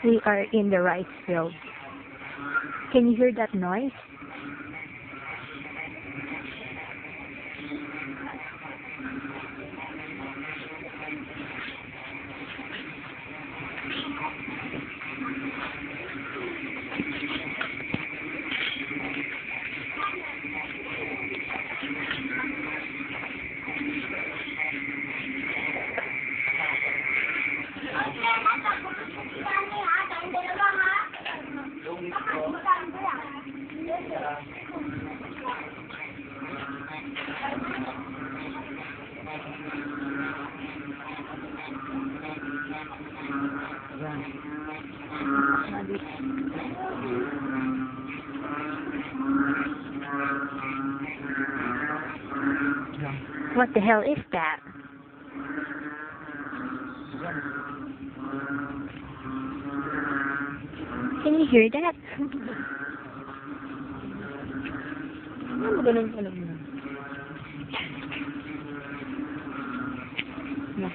We are in the rice field. Can you hear that noise? What the hell is that? Can you hear that? Ano ba nang alam mo? No.